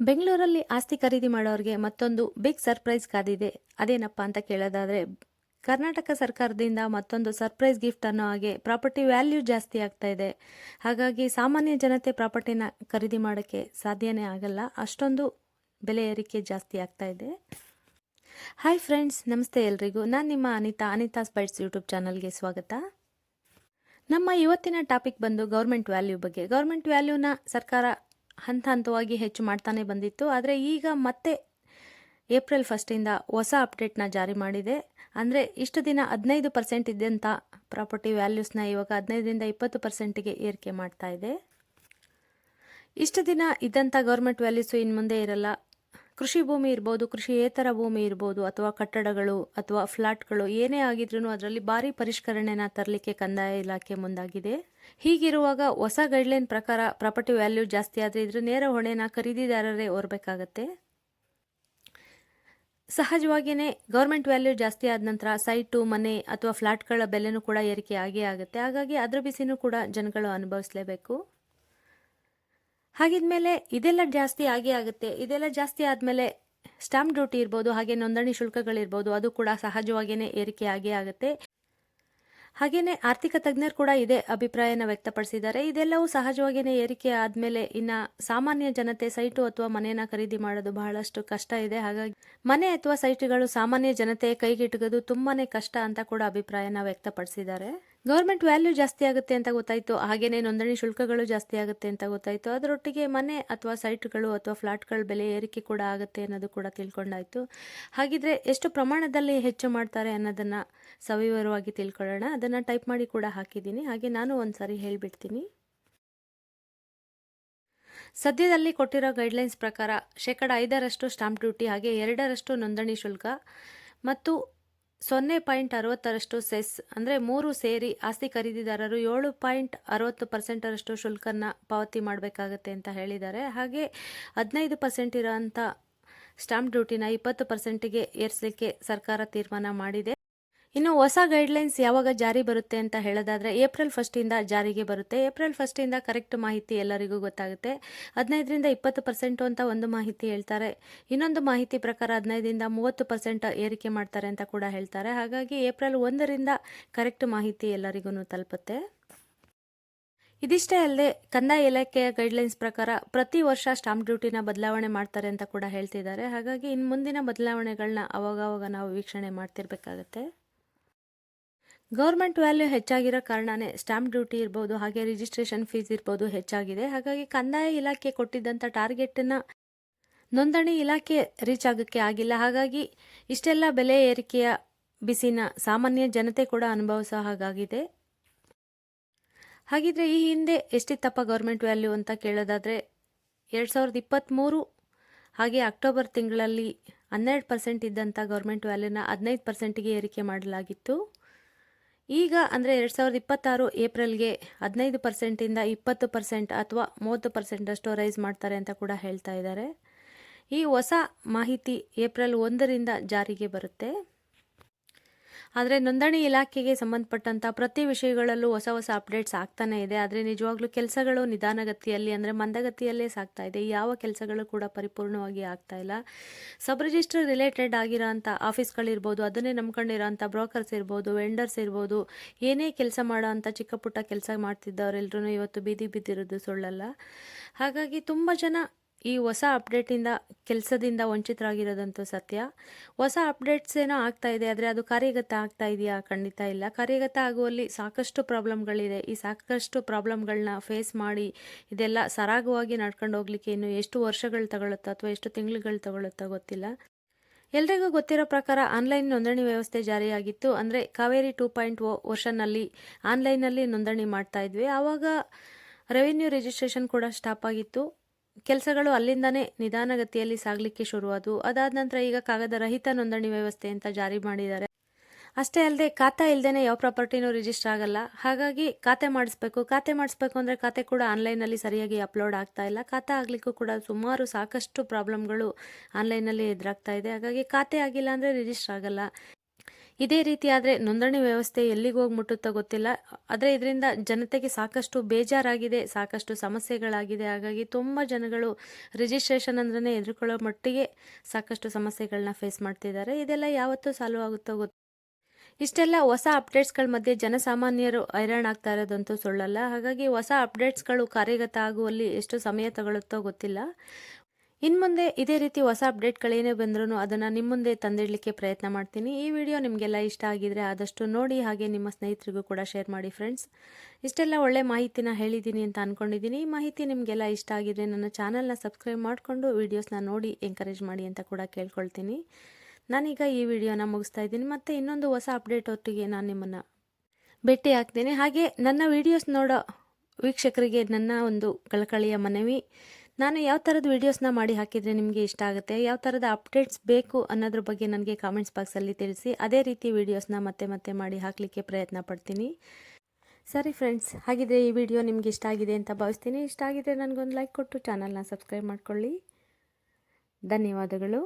ಬೆಂಗಳೂರಲ್ಲಿ ಆಸ್ತಿ ಖರೀದಿ ಮಾಡೋರಿಗೆ ಮತ್ತೊಂದು ಬಿಗ್ ಸರ್ಪ್ರೈಸ್ ಕಾದಿದೆ. ಅದೇನಪ್ಪ ಅಂತ ಕೇಳೋದಾದರೆ, ಕರ್ನಾಟಕ ಸರ್ಕಾರದಿಂದ ಮತ್ತೊಂದು ಸರ್ಪ್ರೈಸ್ ಗಿಫ್ಟ್ ಅನ್ನೋ ಹಾಗೆ ಪ್ರಾಪರ್ಟಿ ವ್ಯಾಲ್ಯೂ ಜಾಸ್ತಿ ಆಗ್ತಾ ಇದೆ. ಹಾಗಾಗಿ ಸಾಮಾನ್ಯ ಜನತೆ ಪ್ರಾಪರ್ಟಿನ ಖರೀದಿ ಮಾಡೋಕ್ಕೆ ಸಾಧ್ಯನೇ ಆಗಲ್ಲ, ಅಷ್ಟೊಂದು ಬೆಲೆ ಏರಿಕೆ ಜಾಸ್ತಿ ಆಗ್ತಾ ಇದೆ. ಹಾಯ್ ಫ್ರೆಂಡ್ಸ್, ನಮಸ್ತೆ ಎಲ್ರಿಗೂ. ನಾನು ನಿಮ್ಮ ಅನಿತಾಸ್ ಬೈಟ್ಸ್ ಯೂಟ್ಯೂಬ್ ಚಾನಲ್ಗೆ ಸ್ವಾಗತ. ನಮ್ಮ ಇವತ್ತಿನ ಟಾಪಿಕ್ ಬಂದು ಗೌರ್ಮೆಂಟ್ ವ್ಯಾಲ್ಯೂ ಬಗ್ಗೆ. ಗೌರ್ಮೆಂಟ್ ವ್ಯಾಲ್ಯೂನ ಸರ್ಕಾರ ಹಂತವಾಗಿ ಹೆಚ್ಚು ಮಾಡ್ತಾನೆ ಬಂದಿತ್ತು. ಆದರೆ ಈಗ ಮತ್ತೆ ಏಪ್ರಿಲ್ 1 ಹೊಸ ಅಪ್ಡೇಟ್ನ ಜಾರಿ ಮಾಡಿದೆ. ಅಂದರೆ ಇಷ್ಟು ದಿನ 15% ಇದ್ದಂಥ ಪ್ರಾಪರ್ಟಿ ವ್ಯಾಲ್ಯೂಸ್ನ ಇವಾಗ 15% ಏರಿಕೆ ಮಾಡ್ತಾ ಇದೆ. ಇಷ್ಟು ದಿನ ಇದ್ದಂಥ ಗೌರ್ಮೆಂಟ್ ವ್ಯಾಲ್ಯೂಸು ಇನ್ನು ಮುಂದೆ ಇರಲ್ಲ. ಕೃಷಿ ಭೂಮಿ ಇರ್ಬೋದು, ಕೃಷಿಯೇತರ ಭೂಮಿ ಇರ್ಬೋದು, ಅಥವಾ ಕಟ್ಟಡಗಳು ಅಥವಾ ಫ್ಲಾಟ್ಗಳು ಏನೇ ಆಗಿದ್ರೂ ಅದರಲ್ಲಿ ಭಾರಿ ಪರಿಷ್ಕರಣೆನ ತರಲಿಕ್ಕೆ ಕಂದಾಯ ಇಲಾಖೆ ಮುಂದಾಗಿದೆ. ಹೀಗಿರುವಾಗ ಹೊಸ ಗೈಡ್ಲೈನ್ ಪ್ರಕಾರ ಪ್ರಾಪರ್ಟಿ ವ್ಯಾಲ್ಯೂ ಜಾಸ್ತಿ ಆದರೆ ಇದ್ರ ನೇರ ಹೊಣೆನ ಖರೀದಿದಾರರೇ ಹೊರಬೇಕಾಗತ್ತೆ. ಸಹಜವಾಗಿಯೇ ಗೌರ್ಮೆಂಟ್ ವ್ಯಾಲ್ಯೂ ಜಾಸ್ತಿ ಆದ ನಂತರ ಸೈಟು, ಮನೆ ಅಥವಾ ಫ್ಲಾಟ್ಗಳ ಬೆಲೆನೂ ಕೂಡ ಏರಿಕೆ ಆಗೇ ಆಗುತ್ತೆ. ಹಾಗಾಗಿ ಅದ್ರ ಬಿಸಿನೂ ಕೂಡ ಜನಗಳು ಅನುಭವಿಸಲೇಬೇಕು. ಹಾಗಿದ್ಮೇಲೆ ಇದೆಲ್ಲ ಜಾಸ್ತಿ ಆಗೇ ಆಗುತ್ತೆ. ಇದೆಲ್ಲ ಜಾಸ್ತಿ ಆದಮೇಲೆ ಸ್ಟಾಂಪ್ ಡ್ಯೂಟಿ ಇರ್ಬೋದು, ಹಾಗೆ ನೋಂದಣಿ ಶುಲ್ಕಗಳಿರ್ಬೋದು, ಅದು ಕೂಡ ಸಹಜವಾಗಿಯೇ ಏರಿಕೆ ಆಗೇ ಆಗುತ್ತೆ. ಹಾಗೆಯೇ ಆರ್ಥಿಕ ತಜ್ಞರು ಕೂಡ ಇದೇ ಅಭಿಪ್ರಾಯನ ವ್ಯಕ್ತಪಡಿಸಿದ್ದಾರೆ. ಇದೆಲ್ಲವೂ ಸಹಜವಾಗಿಯೇ ಏರಿಕೆ ಆದಮೇಲೆ ಇನ್ನು ಸಾಮಾನ್ಯ ಜನತೆ ಸೈಟು ಅಥವಾ ಮನೆಯನ್ನು ಖರೀದಿ ಮಾಡೋದು ಬಹಳಷ್ಟು ಕಷ್ಟ ಇದೆ. ಹಾಗಾಗಿ ಮನೆ ಅಥವಾ ಸೈಟುಗಳು ಸಾಮಾನ್ಯ ಜನತೆಯ ಕೈಗೆಟುಕೋದು ತುಂಬಾ ಕಷ್ಟ ಅಂತ ಕೂಡ ಅಭಿಪ್ರಾಯನ ವ್ಯಕ್ತಪಡಿಸಿದ್ದಾರೆ. ಗೌರ್ಮೆಂಟ್ ವ್ಯಾಲ್ಯೂ ಜಾಸ್ತಿ ಆಗುತ್ತೆ ಅಂತ ಗೊತ್ತಾಯಿತು, ಹಾಗೆಯೇ ನೋಂದಣಿ ಶುಲ್ಕಗಳು ಜಾಸ್ತಿ ಆಗುತ್ತೆ ಅಂತ ಗೊತ್ತಾಯಿತು. ಅದರೊಟ್ಟಿಗೆ ಮನೆ ಅಥವಾ ಸೈಟ್ಗಳು ಅಥವಾ ಫ್ಲಾಟ್ಗಳ ಬೆಲೆ ಏರಿಕೆ ಕೂಡ ಆಗುತ್ತೆ ಅನ್ನೋದು ಕೂಡ ತಿಳ್ಕೊಂಡಾಯಿತು. ಹಾಗಿದ್ರೆ ಎಷ್ಟು ಪ್ರಮಾಣದಲ್ಲಿ ಹೆಚ್ಚು ಮಾಡ್ತಾರೆ ಅನ್ನೋದನ್ನು ಸವಿವರವಾಗಿ ತಿಳ್ಕೊಳ್ಳೋಣ. ಅದನ್ನು ಟೈಪ್ ಮಾಡಿ ಕೂಡ ಹಾಕಿದ್ದೀನಿ, ಹಾಗೆ ನಾನು ಒಂದ್ಸರಿ ಹೇಳಿಬಿಡ್ತೀನಿ. ಸದ್ಯದಲ್ಲಿ ಕೊಟ್ಟಿರೋ ಗೈಡ್ಲೈನ್ಸ್ ಪ್ರಕಾರ 5% ಸ್ಟಾಂಪ್ ಡ್ಯೂಟಿ, ಹಾಗೆ 2% ನೋಂದಣಿ ಶುಲ್ಕ ಮತ್ತು 0.60% ಸೆಸ್, ಅಂದರೆ 3 ಸೇರಿ ಆಸ್ತಿ ಖರೀದಿದಾರರು 7.60% ಶುಲ್ಕನ ಪಾವತಿ ಮಾಡಬೇಕಾಗತ್ತೆ ಅಂತ ಹೇಳಿದ್ದಾರೆ. ಹಾಗೆ 15% ಇರೋಂಥ ಸ್ಟಾಂಪ್ ಡ್ಯೂಟಿನ 20%ಗೆ ಏರಿಸಲಿಕ್ಕೆ ಸರ್ಕಾರ ತೀರ್ಮಾನ ಮಾಡಿದೆ. ಇನ್ನು ಹೊಸ ಗೈಡ್ಲೈನ್ಸ್ ಯಾವಾಗ ಜಾರಿ ಬರುತ್ತೆ ಅಂತ ಹೇಳೋದಾದರೆ ಏಪ್ರಿಲ್ 1 ಜಾರಿಗೆ ಬರುತ್ತೆ. ಏಪ್ರಿಲ್ 1 ಕರೆಕ್ಟ್ ಮಾಹಿತಿ ಎಲ್ಲರಿಗೂ ಗೊತ್ತಾಗುತ್ತೆ. 15-20% ಅಂತ ಒಂದು ಮಾಹಿತಿ ಹೇಳ್ತಾರೆ, ಇನ್ನೊಂದು ಮಾಹಿತಿ ಪ್ರಕಾರ 15-30% ಏರಿಕೆ ಮಾಡ್ತಾರೆ ಅಂತ ಕೂಡ ಹೇಳ್ತಾರೆ. ಹಾಗಾಗಿ ಏಪ್ರಿಲ್ 1 ಕರೆಕ್ಟ್ ಮಾಹಿತಿ ಎಲ್ಲರಿಗೂ ತಲುಪುತ್ತೆ. ಇದಿಷ್ಟೇ ಅಲ್ಲದೆ ಕಂದಾಯ ಇಲಾಖೆಯ ಗೈಡ್ಲೈನ್ಸ್ ಪ್ರಕಾರ ಪ್ರತಿ ವರ್ಷ ಸ್ಟಾಂಪ್ ಡ್ಯೂಟಿನ ಬದಲಾವಣೆ ಮಾಡ್ತಾರೆ ಅಂತ ಕೂಡ ಹೇಳ್ತಿದ್ದಾರೆ. ಹಾಗಾಗಿ ಇನ್ನು ಮುಂದಿನ ಬದಲಾವಣೆಗಳನ್ನ ಅವಾಗವಾಗ ನಾವು ವೀಕ್ಷಣೆ ಮಾಡ್ತಿರ್ಬೇಕಾಗತ್ತೆ. ಗೌರ್ಮೆಂಟ್ ವ್ಯಾಲ್ಯೂ ಹೆಚ್ಚಾಗಿರೋ ಕಾರಣನೇ ಸ್ಟಾಂಪ್ ಡ್ಯೂಟಿ ಇರ್ಬೋದು, ಹಾಗೆ ರಿಜಿಸ್ಟ್ರೇಷನ್ ಫೀಸ್ ಇರ್ಬೋದು ಹೆಚ್ಚಾಗಿದೆ. ಹಾಗಾಗಿ ಕಂದಾಯ ಇಲಾಖೆ ಕೊಟ್ಟಿದ್ದಂಥ ಟಾರ್ಗೆಟನ್ನು ನೋಂದಣಿ ಇಲಾಖೆ ರೀಚ್ ಆಗೋಕ್ಕೆ ಆಗಿಲ್ಲ. ಹಾಗಾಗಿ ಇಷ್ಟೆಲ್ಲ ಬೆಲೆ ಏರಿಕೆಯ ಬಿಸಿನ ಸಾಮಾನ್ಯ ಜನತೆ ಕೂಡ ಅನುಭವಿಸೋ ಹಾಗಾಗಿದೆ. ಹಾಗಿದ್ರೆ ಈ ಹಿಂದೆ ಎಷ್ಟಿತ್ತಪ್ಪ ಗೌರ್ಮೆಂಟ್ ವ್ಯಾಲ್ಯೂ ಅಂತ ಕೇಳೋದಾದರೆ 2023 ಹಾಗೆ ಅಕ್ಟೋಬರ್ ತಿಂಗಳಲ್ಲಿ 12% ಇದ್ದಂಥ ಗೌರ್ಮೆಂಟ್ ವ್ಯಾಲ್ಯೂನ 15%ಗೆ ಏರಿಕೆ ಮಾಡಲಾಗಿತ್ತು. ಈಗ ಅಂದರೆ 2026 ಏಪ್ರಿಲ್ಗೆ 15%ಇಂದ 20% ಅಥವಾ 30% ರೈಸ್ ಮಾಡ್ತಾರೆ ಅಂತ ಕೂಡ ಹೇಳ್ತಾ ಇದ್ದಾರೆ. ಈ ಹೊಸ ಮಾಹಿತಿ ಏಪ್ರಿಲ್ 1 ಜಾರಿಗೆ ಬರುತ್ತೆ. ಆದರೆ ನೋಂದಣಿ ಇಲಾಖೆಗೆ ಸಂಬಂಧಪಟ್ಟಂಥ ಪ್ರತಿ ವಿಷಯಗಳಲ್ಲೂ ಹೊಸ ಅಪ್ಡೇಟ್ಸ್ ಆಗ್ತಾನೆ ಇದೆ. ಆದರೆ ನಿಜವಾಗ್ಲೂ ಕೆಲಸಗಳು ನಿಧಾನಗತಿಯಲ್ಲಿ, ಅಂದರೆ ಮಂದಗತಿಯಲ್ಲೇ ಸಾಗ್ತಾ ಇದೆ. ಯಾವ ಕೆಲಸಗಳು ಕೂಡ ಪರಿಪೂರ್ಣವಾಗಿ ಆಗ್ತಾ ಇಲ್ಲ. ಸಬ್ ರಿಜಿಸ್ಟರ್ ರಿಲೇಟೆಡ್ ಆಗಿರೋ ಅಂಥ ಆಫೀಸ್ಗಳಿರ್ಬೋದು, ಅದನ್ನೇ ನಂಬ್ಕೊಂಡಿರೋಂಥ ಬ್ರೋಕರ್ಸ್ ಇರ್ಬೋದು, ವೆಂಡರ್ಸ್ ಇರ್ಬೋದು, ಏನೇ ಕೆಲಸ ಮಾಡೋ ಅಂಥ ಚಿಕ್ಕ ಪುಟ್ಟ ಕೆಲಸ ಮಾಡ್ತಿದ್ದವರೆಲ್ಲರೂ ಇವತ್ತು ಬೀದಿ ಬಿದ್ದಿರೋದು ಸುಳ್ಳಲ್ಲ. ಹಾಗಾಗಿ ತುಂಬ ಜನ ಈ ಹೊಸ ಅಪ್ಡೇಟಿಂದ ಕೆಲಸದಿಂದ ವಂಚಿತರಾಗಿರೋದಂತೂ ಸತ್ಯ. ಹೊಸ ಅಪ್ಡೇಟ್ಸ್ ಏನೋ ಆಗ್ತಾ ಇದೆ, ಆದರೆ ಅದು ಕಾರ್ಯಗತ ಆಗ್ತಾ ಇದೆಯಾ? ಖಂಡಿತ ಇಲ್ಲ. ಕಾರ್ಯಗತ ಆಗುವಲ್ಲಿ ಸಾಕಷ್ಟು ಪ್ರಾಬ್ಲಮ್ಗಳಿದೆ. ಈ ಸಾಕಷ್ಟು ಪ್ರಾಬ್ಲಮ್ಗಳನ್ನ ಫೇಸ್ ಮಾಡಿ ಇದೆಲ್ಲ ಸರಾಗವಾಗಿ ನಡ್ಕೊಂಡು ಹೋಗ್ಲಿಕ್ಕೆ ಇನ್ನು ಎಷ್ಟು ವರ್ಷಗಳು ತಗೊಳುತ್ತೋ ಅಥವಾ ಎಷ್ಟು ತಿಂಗಳುಗಳು ತಗೊಳುತ್ತೋ ಗೊತ್ತಿಲ್ಲ. ಎಲ್ರಿಗೂ ಗೊತ್ತಿರೋ ಪ್ರಕಾರ ಆನ್ಲೈನ್ ನೋಂದಣಿ ವ್ಯವಸ್ಥೆ ಜಾರಿಯಾಗಿತ್ತು. ಅಂದರೆ ಕಾವೇರಿ 2.0 ವರ್ಷನ್ನಲ್ಲಿ ಆನ್ಲೈನಲ್ಲಿ ನೋಂದಣಿ ಮಾಡ್ತಾ ಇದ್ವಿ. ಆವಾಗ ರೆವಿನ್ಯೂ ರಿಜಿಸ್ಟ್ರೇಷನ್ ಕೂಡ ಸ್ಟಾಪ್ ಆಗಿತ್ತು. ಕೆಲಸಗಳು ಅಲ್ಲಿಂದನೇ ನಿಧಾನಗತಿಯಲ್ಲಿ ಸಾಗಲಿಕ್ಕೆ ಶುರುವಾದವು. ಅದಾದ ನಂತರ ಈಗ ಕಾಗದ ರಹಿತ ನೋಂದಣಿ ವ್ಯವಸ್ಥೆ ಅಂತ ಜಾರಿ ಮಾಡಿದ್ದಾರೆ. ಅಷ್ಟೇ ಅಲ್ಲದೆ ಖಾತೆ ಇಲ್ಲದೇ ಯಾವ ಪ್ರಾಪರ್ಟಿನೂ ರಿಜಿಸ್ಟರ್ ಆಗಲ್ಲ. ಹಾಗಾಗಿ ಖಾತೆ ಮಾಡಿಸ್ಬೇಕು ಅಂದರೆ ಖಾತೆ ಕೂಡ ಆನ್ಲೈನಲ್ಲಿ ಸರಿಯಾಗಿ ಅಪ್ಲೋಡ್ ಆಗ್ತಾ ಇಲ್ಲ. ಖಾತೆ ಆಗಲಿಕ್ಕೂ ಕೂಡ ಸಾಕಷ್ಟು ಪ್ರಾಬ್ಲಮ್ಗಳು ಆನ್ಲೈನಲ್ಲಿ ಎದುರಾಗ್ತಾ ಇದೆ. ಹಾಗಾಗಿ ಖಾತೆ ಆಗಿಲ್ಲ ಅಂದರೆ ರಿಜಿಸ್ಟರ್ ಆಗಲ್ಲ. ಇದೇ ರೀತಿ ಆದರೆ ನೋಂದಣಿ ವ್ಯವಸ್ಥೆ ಎಲ್ಲಿಗೆ ಹೋಗಿ ಮುಟ್ಟುತ್ತೋ ಗೊತ್ತಿಲ್ಲ. ಆದರೆ ಇದರಿಂದ ಜನತೆಗೆ ಸಾಕಷ್ಟು ಬೇಜಾರಾಗಿದೆ, ಸಾಕಷ್ಟು ಸಮಸ್ಯೆಗಳಾಗಿದೆ. ಹಾಗಾಗಿ ತುಂಬ ಜನಗಳು ರಿಜಿಸ್ಟ್ರೇಷನ್ ಅಂದ್ರೇ ಎದುರುಕೊಳ್ಳೋ ಮಟ್ಟಿಗೆ ಸಾಕಷ್ಟು ಸಮಸ್ಯೆಗಳನ್ನ ಫೇಸ್ ಮಾಡ್ತಿದ್ದಾರೆ. ಇದೆಲ್ಲ ಯಾವತ್ತೂ ಸಾಲ್ವ್ ಆಗುತ್ತೋ ಇಷ್ಟೆಲ್ಲ ಹೊಸ ಅಪ್ಡೇಟ್ಸ್ಗಳ ಮಧ್ಯೆ ಜನಸಾಮಾನ್ಯರು ಹೈರಾಣಾಗ್ತಾ ಇರೋದಂತೂ ಸುಳ್ಳಲ್ಲ. ಹಾಗಾಗಿ ಹೊಸ ಅಪ್ಡೇಟ್ಸ್ಗಳು ಕಾರ್ಯಗತ ಆಗುವಲ್ಲಿ ಎಷ್ಟು ಸಮಯ ತಗೊಳುತ್ತೋ ಗೊತ್ತಿಲ್ಲ. ಇನ್ನು ಮುಂದೆ ಇದೇ ರೀತಿ ಹೊಸ ಅಪ್ಡೇಟ್ಗಳೇನೇ ಬಂದ್ರೂ ಅದನ್ನು ನಿಮ್ಮ ಮುಂದೆ ತಂದಿಡಲಿಕ್ಕೆ ಪ್ರಯತ್ನ ಮಾಡ್ತೀನಿ. ಈ ವಿಡಿಯೋ ನಿಮಗೆಲ್ಲ ಇಷ್ಟ ಆಗಿದ್ರೆ ಆದಷ್ಟು ನೋಡಿ, ಹಾಗೆ ನಿಮ್ಮ ಸ್ನೇಹಿತರಿಗೂ ಕೂಡ ಶೇರ್ ಮಾಡಿ ಫ್ರೆಂಡ್ಸ್. ಇಷ್ಟೆಲ್ಲ ಒಳ್ಳೆ ಮಾಹಿತಿನ ಹೇಳಿದ್ದೀನಿ ಅಂತ ಅಂದ್ಕೊಂಡಿದ್ದೀನಿ. ಈ ಮಾಹಿತಿ ನಿಮಗೆಲ್ಲ ಇಷ್ಟ ಆಗಿದ್ರೆ ನನ್ನ ಚಾನಲ್ನ ಸಬ್ಸ್ಕ್ರೈಬ್ ಮಾಡಿಕೊಂಡು ವೀಡಿಯೋಸ್ನ ನೋಡಿ ಎಂಕರೇಜ್ ಮಾಡಿ ಅಂತ ಕೂಡ ಕೇಳ್ಕೊಳ್ತೀನಿ. ನಾನೀಗ ಈ ವಿಡಿಯೋನ ಮುಗಿಸ್ತಾ ಇದ್ದೀನಿ. ಮತ್ತು ಇನ್ನೊಂದು ಹೊಸ ಅಪ್ಡೇಟ್ ಹೊತ್ತಿಗೆ ನಾನು ನಿಮ್ಮನ್ನು ಭೇಟಿ ಆಗ್ತೀನಿ. ಹಾಗೆ ನನ್ನ ವೀಡಿಯೋಸ್ ನೋಡೋ ವೀಕ್ಷಕರಿಗೆ ನನ್ನ ಒಂದು ಕಳಕಳಿಯ ಮನವಿ, ನಾನು ಯಾವ ಥರದ ವೀಡಿಯೋಸ್ನ ಮಾಡಿ ಹಾಕಿದರೆ ನಿಮಗೆ ಇಷ್ಟ ಆಗುತ್ತೆ, ಯಾವ ಥರದ ಅಪ್ಡೇಟ್ಸ್ ಬೇಕು ಅನ್ನೋದ್ರ ಬಗ್ಗೆ ನನಗೆ ಕಾಮೆಂಟ್ಸ್ ಬಾಕ್ಸಲ್ಲಿ ತಿಳಿಸಿ. ಅದೇ ರೀತಿ ವೀಡಿಯೋಸ್ನ ಮತ್ತೆ ಮಾಡಿ ಹಾಕಲಿಕ್ಕೆ ಪ್ರಯತ್ನ ಪಡ್ತೀನಿ. ಸರಿ ಫ್ರೆಂಡ್ಸ್, ಹಾಗಿದ್ರೆ ಈ ವಿಡಿಯೋ ನಿಮಗೆ ಇಷ್ಟ ಆಗಿದೆ ಅಂತ ಭಾವಿಸ್ತೀನಿ. ಇಷ್ಟ ಆಗಿದ್ರೆ ನನಗೊಂದು ಲೈಕ್ ಕೊಟ್ಟು ಚಾನಲ್ನ ಸಬ್ಸ್ಕ್ರೈಬ್ ಮಾಡ್ಕೊಳ್ಳಿ. ಧನ್ಯವಾದಗಳು.